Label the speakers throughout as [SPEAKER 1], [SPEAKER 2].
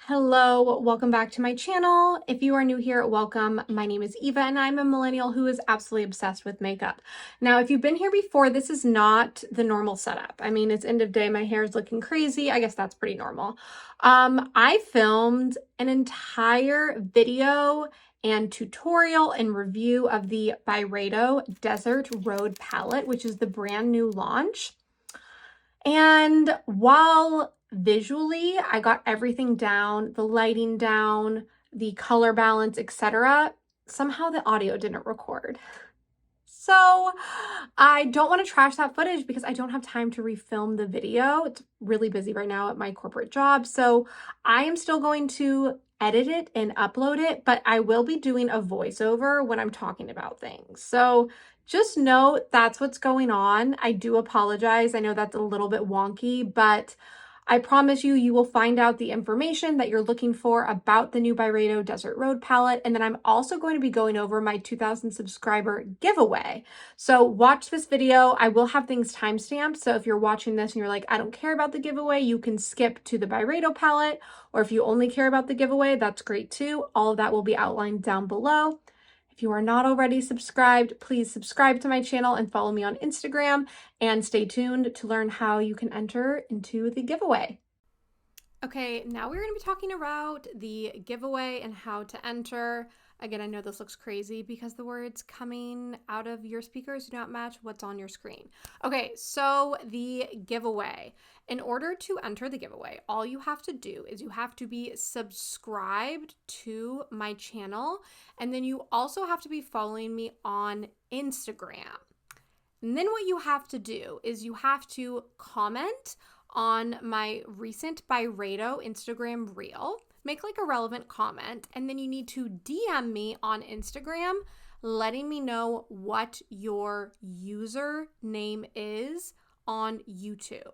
[SPEAKER 1] Hello, welcome back to my channel. If you are new here, welcome. My name is Eva and I'm a millennial who is absolutely obsessed with makeup. Now, if you've been here before, this is not the normal setup. I mean, it's end of day, my hair is looking crazy. I guess that's pretty normal. I filmed an entire video and tutorial and review of the Byredo Desert Road palette, which is the brand new launch. And while visually I got everything down, the lighting down, the color balance, etc., somehow the audio didn't record. So I don't want to trash that footage because I don't have time to refilm the video. It's really busy right now at my corporate job. So I am still going to edit it and upload it, but I will be doing a voiceover when I'm talking about things. So just know that's what's going on. I do apologize. I know that's a little bit wonky, but I promise you, you will find out the information that you're looking for about the new Byredo Desert Road palette. And then I'm also going to be going over my 2,000 subscriber giveaway. So watch this video. I will have things timestamped. So if you're watching this and you're like, I don't care about the giveaway, you can skip to the Byredo palette. Or if you only care about the giveaway, that's great too. All of that will be outlined down below. If you are not already subscribed, please subscribe to my channel and follow me on Instagram, and stay tuned to learn how you can enter into the giveaway. Okay, now we're going to be talking about the giveaway and how to enter. Again, I know this looks crazy because the words coming out of your speakers do not match what's on your screen. Okay, so the giveaway. In order to enter the giveaway, all you have to do is you have to be subscribed to my channel, and then you also have to be following me on Instagram. And then what you have to do is you have to comment on my recent Byredo Instagram reel, make like a relevant comment, and then you need to DM me on Instagram letting me know what your username is on YouTube.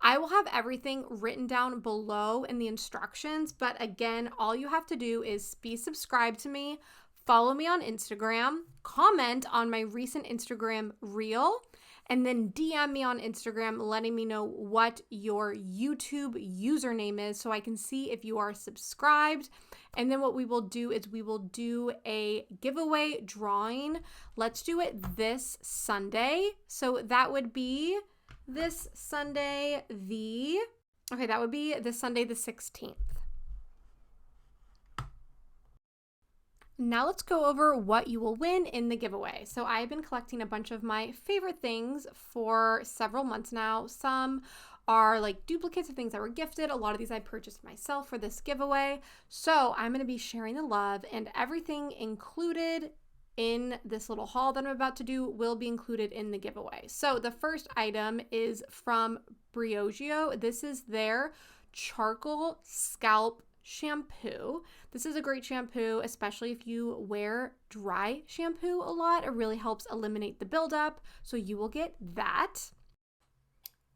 [SPEAKER 1] I will have everything written down below in the instructions, but again, all you have to do is be subscribed to me, follow me on Instagram, comment on my recent Instagram reel, and then DM me on Instagram letting me know what your YouTube username is so I can see if you are subscribed. And then what we will do is we will do a giveaway drawing. Let's do it this Sunday. So that would be this Sunday, the 16th. Now let's go over what you will win in the giveaway. So I've been collecting a bunch of my favorite things for several months now. Some are like duplicates of things that were gifted. A lot of these I purchased myself for this giveaway. So I'm going to be sharing the love, and everything included in this little haul that I'm about to do will be included in the giveaway. So the first item is from Byredo. This is their charcoal scalp shampoo. This is a great shampoo, especially if you wear dry shampoo a lot. It really helps eliminate the buildup, so you will get that.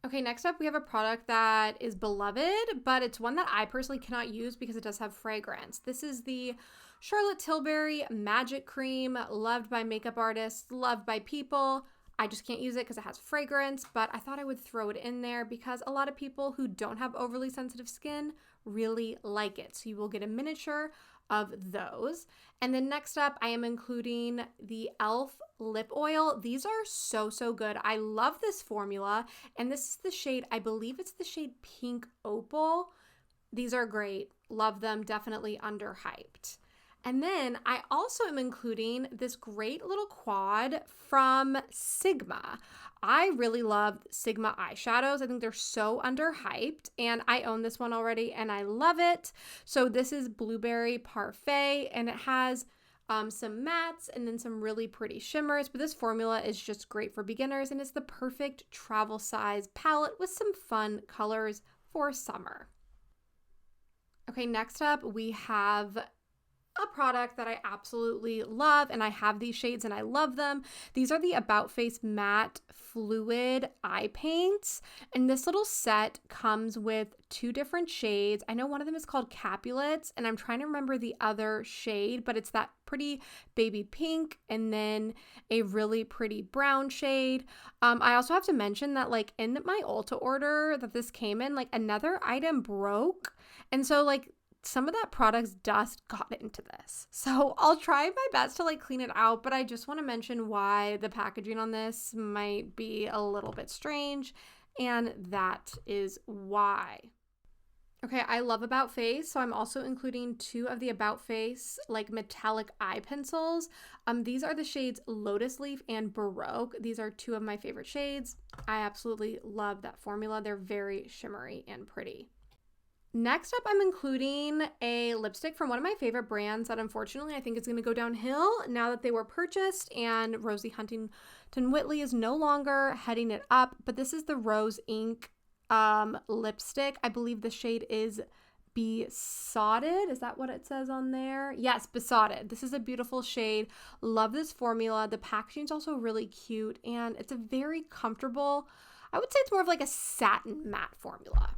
[SPEAKER 1] Okay, next up we have a product that is beloved, but it's one that I personally cannot use because it does have fragrance. This is the Charlotte Tilbury Magic Cream, loved by makeup artists, loved by people. I just can't use it because it has fragrance, but I thought I would throw it in there because a lot of people who don't have overly sensitive skin really like it. So you will get a miniature of those. And then next up, I am including the e.l.f. lip oil. These are so good. I love this formula, and this is the shade, I believe it's the shade Pink Opal. These are great. Love them. Definitely underhyped. And then I also am including this great little quad from Sigma. I really love Sigma eyeshadows. I think they're so underhyped, and I own this one already and I love it. So this is Blueberry Parfait, and it has some mattes and then some really pretty shimmers, but this formula is just great for beginners, and it's the perfect travel size palette with some fun colors for summer. Okay, next up we have a product that I absolutely love, and I have these shades and I love them. These are the About Face Matte Fluid Eye Paints, and this little set comes with 2 different shades. I know one of them is called Capulets, and I'm trying to remember the other shade, but it's that pretty baby pink and then a really pretty brown shade. I also have to mention that like in my Ulta order that this came in, like another item broke, and so like some of that product's dust got into this. So I'll try my best to like clean it out, but I just want to mention why the packaging on this might be a little bit strange, and that is why. Okay, I love About Face, so I'm also including 2 of the About Face like metallic eye pencils. These are the shades Lotus Leaf and Baroque. These are 2 of my favorite shades. I absolutely love that formula. They're very shimmery and pretty. Next up, I'm including a lipstick from one of my favorite brands that unfortunately I think is going to go downhill now that they were purchased, and Rosie Huntington Whiteley is no longer heading it up, but this is the Rose Ink lipstick. I believe the shade is Besotted. Is that what it says on there? Yes, Besotted. This is a beautiful shade. Love this formula. The packaging is also really cute, and it's a very comfortable, I would say it's more of like a satin matte formula.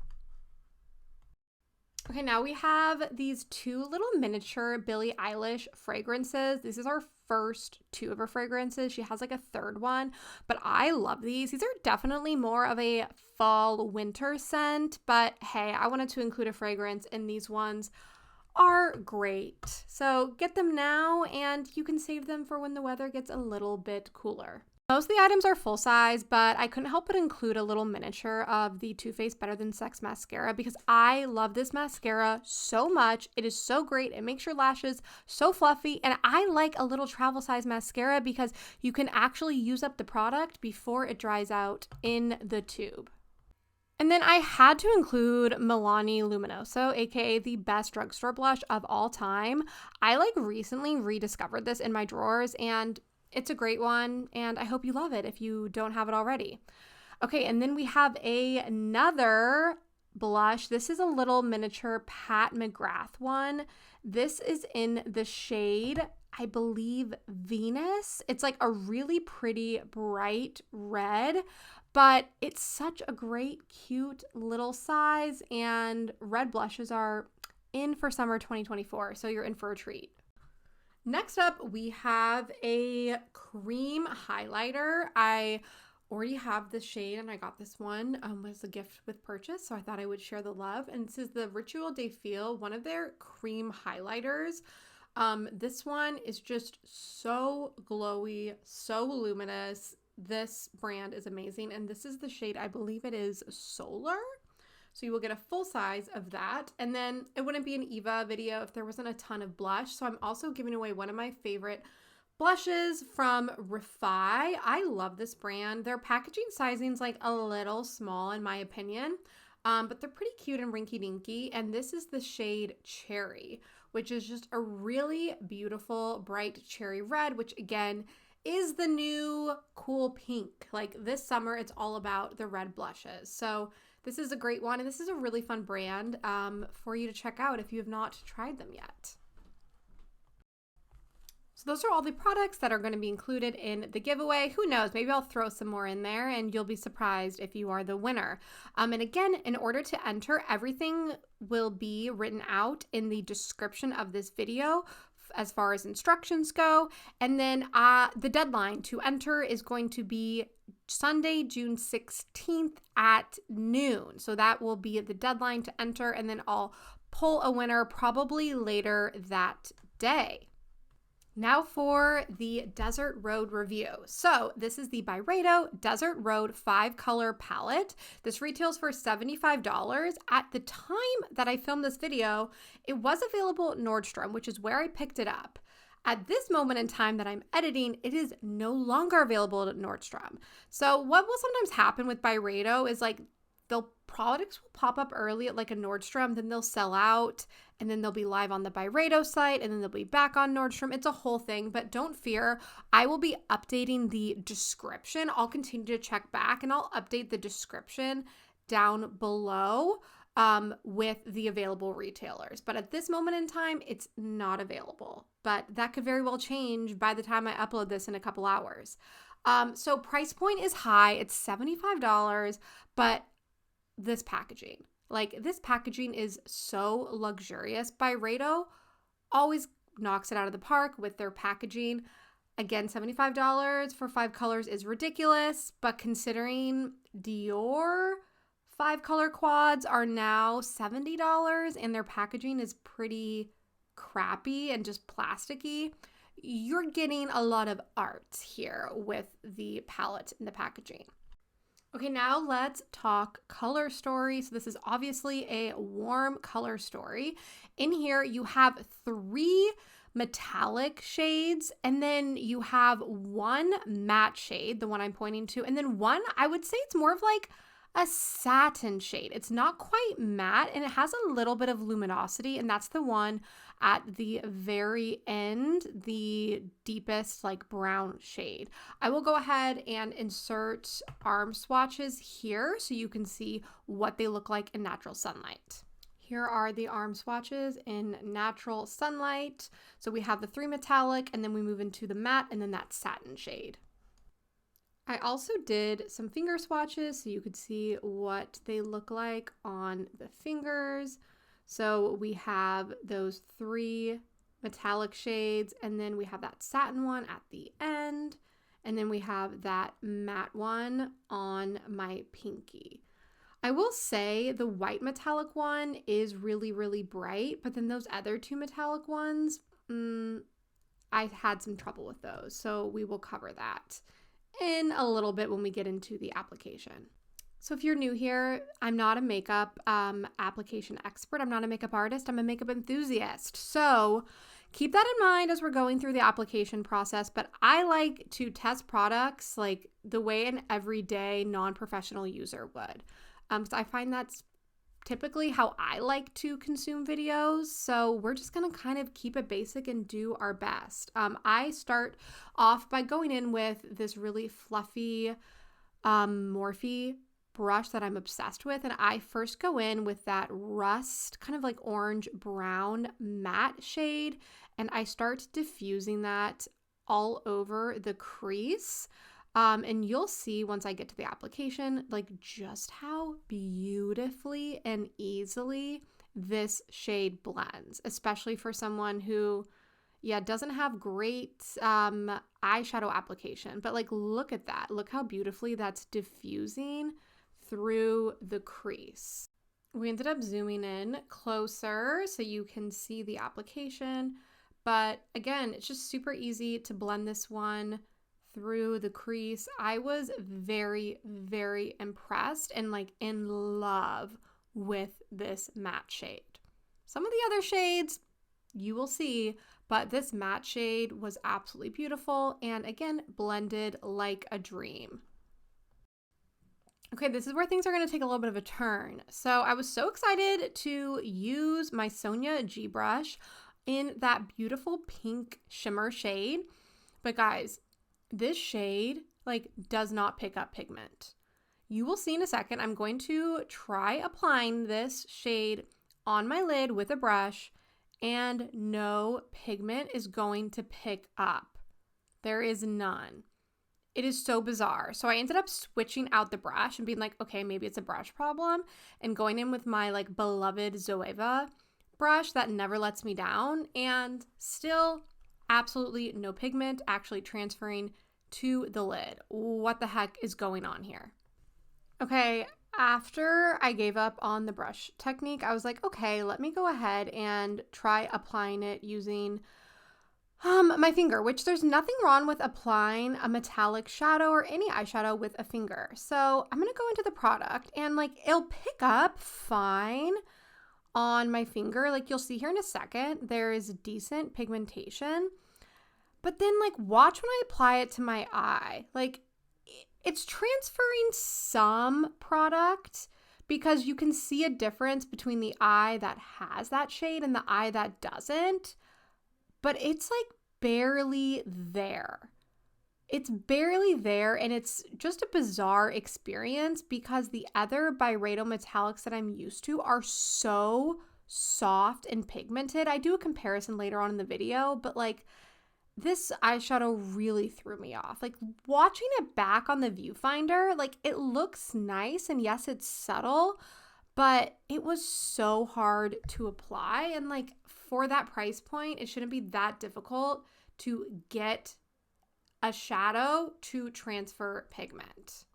[SPEAKER 1] Okay, now we have these 2 little miniature Billie Eilish fragrances. This is our first 2 of her fragrances. She has like a 3rd one, but I love these. These are definitely more of a fall winter scent, but hey, I wanted to include a fragrance, and these ones are great. So get them now, and you can save them for when the weather gets a little bit cooler. Most of the items are full size, but I couldn't help but include a little miniature of the Too Faced Better Than Sex mascara because I love this mascara so much. It is so great. It makes your lashes so fluffy, and I like a little travel size mascara because you can actually use up the product before it dries out in the tube. And then I had to include Milani Luminoso, aka the best drugstore blush of all time. I like recently rediscovered this in my drawers, and it's a great one, and I hope you love it if you don't have it already. Okay, and then we have another blush. This is a little miniature Pat McGrath one. This is in the shade, I believe, Venus. It's like a really pretty bright red, but it's such a great, cute little size, and red blushes are in for summer 2024, so you're in for a treat. Next up, we have a cream highlighter. I already have this shade, and I got this one as a gift with purchase, so I thought I would share the love. And this is the Ritual de Feel, one of their cream highlighters. This one is just so glowy, so luminous. This brand is amazing, and this is the shade, I believe it is Solar. So you will get a full size of that. And then it wouldn't be an Eva video if there wasn't a ton of blush. So I'm also giving away one of my favorite blushes from Refi. I love this brand. Their packaging sizing is like a little small in my opinion, but they're pretty cute and rinky dinky. And this is the shade Cherry, which is just a really beautiful bright cherry red, which again is the new cool pink. Like this summer, it's all about the red blushes. So this is a great one, and this is a really fun brand for you to check out if you have not tried them yet. So those are all the products that are going to be included in the giveaway. Who knows, maybe I'll throw some more in there and you'll be surprised if you are the winner. And again, in order to enter, everything will be written out in the description of this video as far as instructions go. And then the deadline to enter is going to be Sunday, June 16th at noon. So that will be the deadline to enter, and then I'll pull a winner probably later that day. Now for the Desert Road review. So this is the Byredo Desert Road 5-color palette. This retails for $75. At the time that I filmed this video, it was available at Nordstrom, which is where I picked it up. At this moment in time that I'm editing, it is no longer available at Nordstrom. So what will sometimes happen with Byredo is like products will pop up early at like a Nordstrom, then they'll sell out, and then they'll be live on the Byredo site, and then they'll be back on Nordstrom. It's a whole thing, but don't fear. I will be updating the description. I'll continue to check back, and I'll update the description down below with the available retailers. But at this moment in time, it's not available. But that could very well change by the time I upload this in a couple hours. So price point is high. It's $75, but this packaging is so luxurious. Byredo always knocks it out of the park with their packaging. Again, $75 for 5 colors is ridiculous, but considering Dior 5 color quads are now $70 and their packaging is pretty crappy and just plasticky. You're getting a lot of art here with the palette and the packaging. Okay, now let's talk color story. So this is obviously a warm color story. In here, you have 3 metallic shades, and then you have 1 matte shade, the one I'm pointing to, and then one, I would say it's more of like a satin shade. It's not quite matte, and it has a little bit of luminosity, and that's the one at the very end, the deepest like brown shade. I will go ahead and insert arm swatches here so you can see what they look like in natural sunlight. Here are the arm swatches in natural sunlight. So we have the 3 metallic, and then we move into the matte, and then that satin shade. I also did some finger swatches so you could see what they look like on the fingers. So we have those 3 metallic shades, and then we have that satin one at the end, and then we have that matte one on my pinky. I will say the white metallic one is really, really bright, but then those other 2 metallic ones, I had some trouble with those. So we will cover that in a little bit when we get into the application. So if you're new here, I'm not a makeup application expert. I'm not a makeup artist. I'm a makeup enthusiast. So keep that in mind as we're going through the application process. But I like to test products like the way an everyday non-professional user would. Because I find that's typically how I like to consume videos. So we're just going to kind of keep it basic and do our best. I start off by going in with this really fluffy Morphe brush that I'm obsessed with. And I first go in with that rust, kind of like orange brown matte shade. And I start diffusing that all over the crease. And you'll see once I get to the application, like just how beautifully and easily this shade blends, especially for someone who, doesn't have great eyeshadow application. But like, look at that. Look how beautifully that's diffusing through the crease. We ended up zooming in closer so you can see the application. But again, it's just super easy to blend this one through the crease. I was very, very impressed and like in love with this matte shade. Some of the other shades you will see, but this matte shade was absolutely beautiful and again, blended like a dream. Okay, this is where things are going to take a little bit of a turn. So I was so excited to use my Sonia G brush in that beautiful pink shimmer shade. But guys, this shade like does not pick up pigment. You will see in a second. I'm going to try applying this shade on my lid with a brush and no pigment is going to pick up. There is none. It is so bizarre. So I ended up switching out the brush and being like, okay, maybe it's a brush problem, and going in with my like beloved Zoeva brush that never lets me down, and still absolutely no pigment actually transferring to the lid. What the heck is going on here? Okay, after I gave up on the brush technique, I was like, okay, let me go ahead and try applying it using my finger, which there's nothing wrong with applying a metallic shadow or any eyeshadow with a finger. So I'm going to go into the product and like it'll pick up fine on my finger. Like you'll see here in a second, there is decent pigmentation. But then like watch when I apply it to my eye. Like it's transferring some product because you can see a difference between the eye that has that shade and the eye that doesn't. But it's like barely there. It's barely there, and it's just a bizarre experience because the other Byredo metallics that I'm used to are so soft and pigmented. I do a comparison later on in the video, but like this eyeshadow really threw me off. Like watching it back on the viewfinder, like it looks nice, and yes, it's subtle, but it was so hard to apply, and like for that price point, it shouldn't be that difficult to get a shadow to transfer pigment.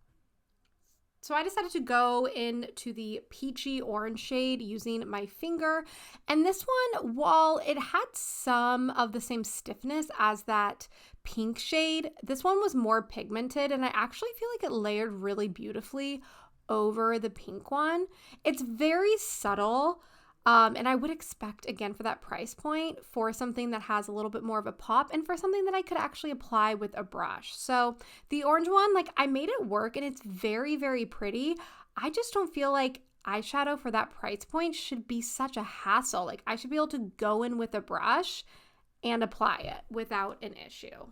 [SPEAKER 1] So I decided to go into the peachy orange shade using my finger. And this one, while it had some of the same stiffness as that pink shade, this one was more pigmented, and I actually feel like it layered really beautifully over the pink one. It's very subtle. And I would expect, again, for that price point, for something that has a little bit more of a pop and for something that I could actually apply with a brush. So the orange one, like, I made it work and it's very, very pretty. I just don't feel like eyeshadow for that price point should be such a hassle. Like, I should be able to go in with a brush and apply it without an issue.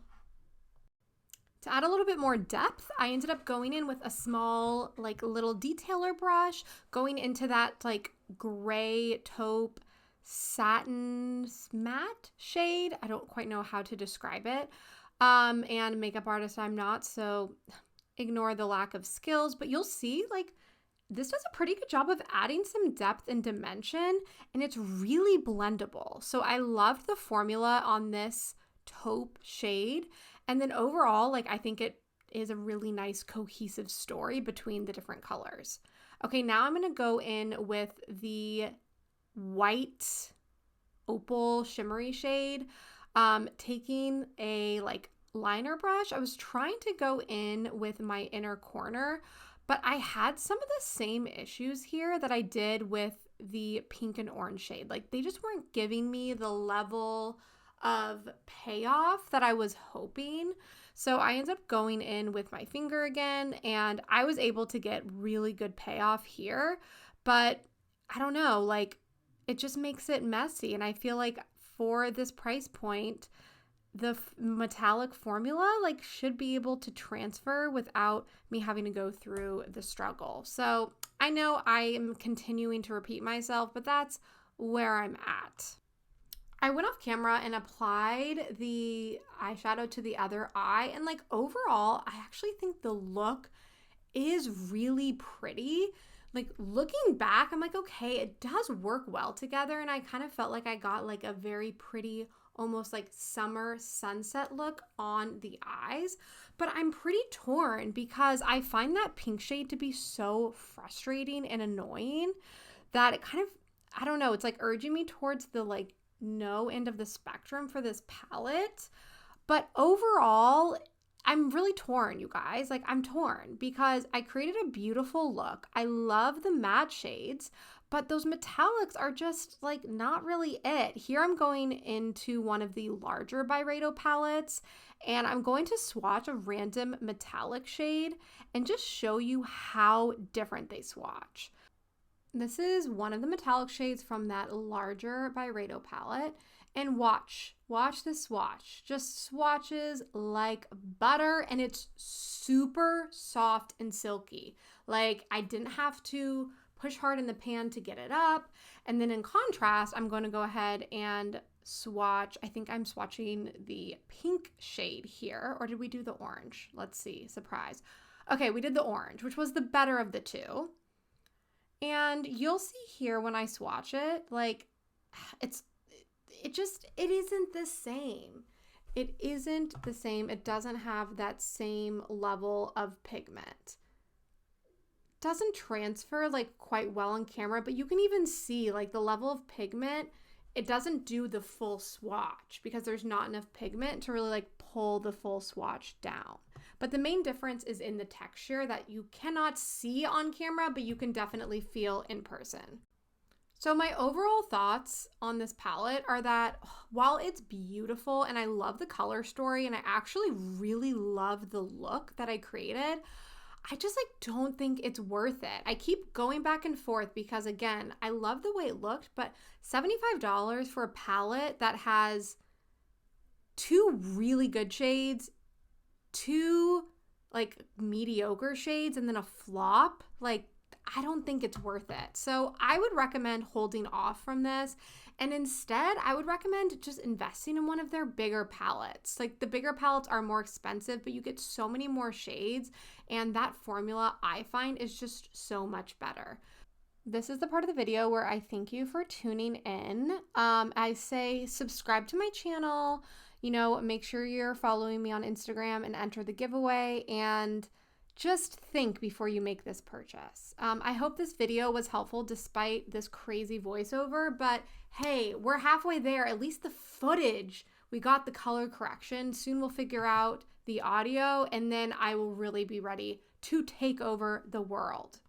[SPEAKER 1] To add a little bit more depth, I ended up going in with a small, like, little detailer brush, going into that, like, gray taupe satin matte shade. I don't quite know how to describe it. And makeup artist I'm not, so ignore the lack of skills, but you'll see, like, this does a pretty good job of adding some depth and dimension, and it's really blendable. So I loved the formula on this taupe shade. And then overall, like, I think it is a really nice cohesive story between the different colors. Okay, now I'm going to go in with the white opal shimmery shade, taking a, like, liner brush. I was trying to go in with my inner corner, but I had some of the same issues here that I did with the pink and orange shade. Like, they just weren't giving me the level of payoff that I was hoping. So I ended up going in with my finger again, and I was able to get really good payoff here, but I don't know, like, it just makes it messy. And I feel like for this price point, the metallic formula, like, should be able to transfer without me having to go through the struggle. So I know I am continuing to repeat myself, but that's where I'm at. I went off camera and applied the eyeshadow to the other eye, and, like, overall, I actually think the look is really pretty. Like, looking back, I'm like, okay, it does work well together, and I kind of felt like I got, like, a very pretty, almost like summer sunset look on the eyes. But I'm pretty torn because I find that pink shade to be so frustrating and annoying that it kind of, I don't know, it's like urging me towards the, like, no end of the spectrum for this palette. But overall, I'm really torn, you guys. Like, I'm torn because I created a beautiful look. I love the matte shades, but those metallics are just, like, not really it. Here I'm going into one of the larger Byredo palettes, and I'm going to swatch a random metallic shade and just show you how different they swatch. This is one of the metallic shades from that larger Byredo palette, and watch this swatch. Just swatches like butter, and it's super soft and silky. Like, I didn't have to push hard in the pan to get it up. And then in contrast, I'm going to go ahead and swatch. I think I'm swatching the pink shade here, or did we do the orange? Let's see, surprise. Okay, we did the orange, which was the better of the two. And you'll see here when I swatch it, like, it isn't the same. It isn't the same. It doesn't have that same level of pigment. Doesn't transfer, like, quite well on camera, but you can even see, like, the level of pigment. It doesn't do the full swatch because there's not enough pigment to really, like, pull the full swatch down. But the main difference is in the texture that you cannot see on camera, but you can definitely feel in person. So my overall thoughts on this palette are that while it's beautiful and I love the color story and I actually really love the look that I created, I just, like, don't think it's worth it. I keep going back and forth because, again, I love the way it looked, but $75 for a palette that has two really good shades, two, like, mediocre shades, and then a flop, like, I don't think it's worth it. So I would recommend holding off from this, and instead I would recommend just investing in one of their bigger palettes. Like, the bigger palettes are more expensive, but you get so many more shades, and that formula I find is just so much better. This is the part of the video where I thank you for tuning in. I say subscribe to my channel, you know, make sure you're following me on Instagram and enter the giveaway, and just think before you make this purchase. I hope this video was helpful despite this crazy voiceover, but hey, we're halfway there. At least the footage, we got the color correction. Soon we'll figure out the audio, and then I will really be ready to take over the world.